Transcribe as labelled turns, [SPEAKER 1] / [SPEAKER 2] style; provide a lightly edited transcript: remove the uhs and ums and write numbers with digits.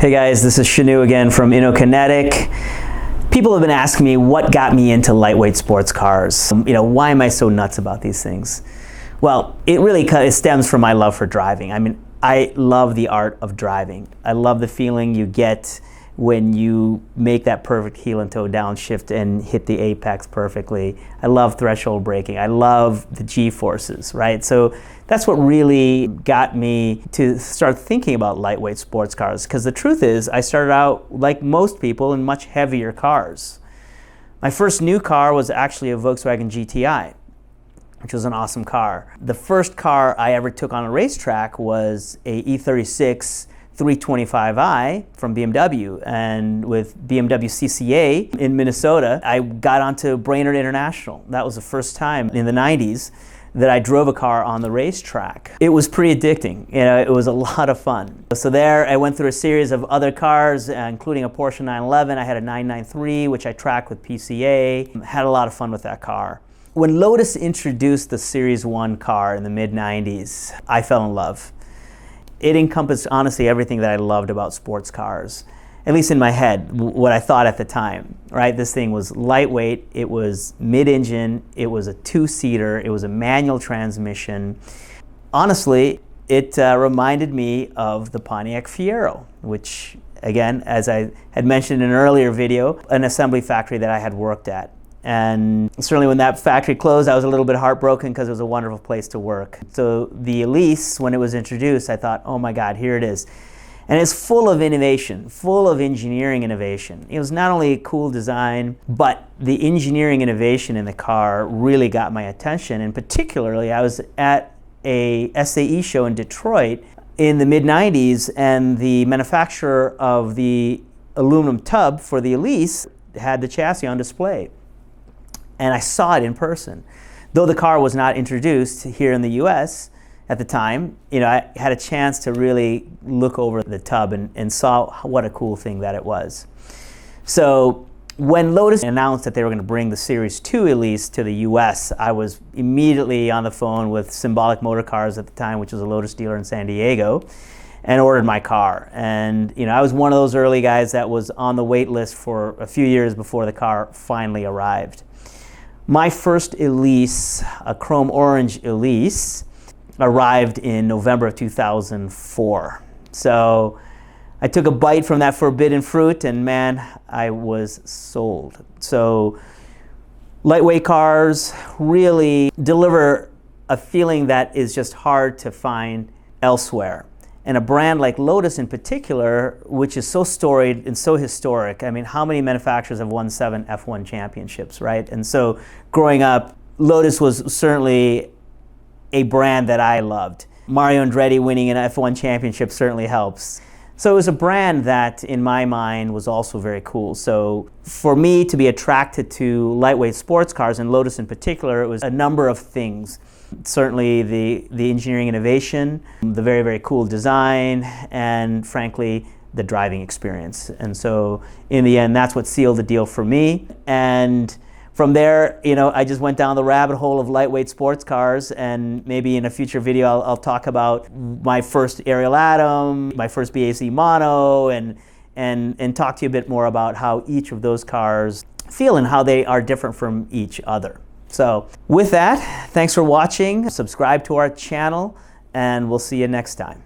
[SPEAKER 1] Hey guys, this is Shinoo again from InnoKinetic. People have been asking me what got me into lightweight sports cars. Why am I so nuts about these things? Well, it stems from my love for driving. I love the art of driving. I love the feeling you get when you make that perfect heel and toe downshift and hit the apex perfectly. I love threshold braking. I love the G-forces, right? So that's what really got me to start thinking about lightweight sports cars, because the truth is I started out, like most people, in much heavier cars. My first new car was actually a Volkswagen GTI, which was an awesome car. The first car I ever took on a racetrack was a E36 325i from BMW, and with BMW CCA in Minnesota, I got onto Brainerd International. That was the first time in the 90s that I drove a car on the racetrack. It was pretty addicting. It was a lot of fun. So there I went through a series of other cars, including a Porsche 911. I had a 993, which I tracked with PCA. Had a lot of fun with that car. When Lotus introduced the Series 1 car in the mid-90s, I fell in love. It encompassed, honestly, everything that I loved about sports cars, at least in my head, what I thought at the time, right? This thing was lightweight, it was mid-engine, it was a two-seater, it was a manual transmission. Honestly, it reminded me of the Pontiac Fiero, which, again, as I had mentioned in an earlier video, an assembly factory that I had worked at. And certainly when that factory closed, I was a little bit heartbroken because it was a wonderful place to work. So the Elise, when it was introduced, I thought, oh my God, here it is. And it's full of innovation, full of engineering innovation. It was not only a cool design, but the engineering innovation in the car really got my attention. And particularly, I was at a SAE show in Detroit in the mid-90s, and the manufacturer of the aluminum tub for the Elise had the chassis on display. And I saw it in person. Though the car was not introduced here in the US at the time, I had a chance to really look over the tub and saw what a cool thing that it was. So when Lotus announced that they were going to bring the Series 2 Elise to the US, I was immediately on the phone with Symbolic Motor Cars at the time, which was a Lotus dealer in San Diego, and ordered my car. And I was one of those early guys that was on the wait list for a few years before the car finally arrived. My first Elise, a chrome orange Elise, arrived in November of 2004. So I took a bite from that forbidden fruit, and man, I was sold. So lightweight cars really deliver a feeling that is just hard to find elsewhere. And a brand like Lotus in particular, which is so storied and so historic. How many manufacturers have won 7 F1 championships, right? And so growing up, Lotus was certainly a brand that I loved. Mario Andretti winning an F1 championship certainly helps. So it was a brand that, in my mind, was also very cool. So for me to be attracted to lightweight sports cars, and Lotus in particular, it was a number of things. Certainly the engineering innovation, the very, very cool design, and frankly, the driving experience. And so in the end, that's what sealed the deal for me. And from there, I just went down the rabbit hole of lightweight sports cars, and maybe in a future video, I'll talk about my first Ariel Atom, my first BAC Mono, and talk to you a bit more about how each of those cars feel and how they are different from each other. So with that, thanks for watching. Subscribe to our channel, and we'll see you next time.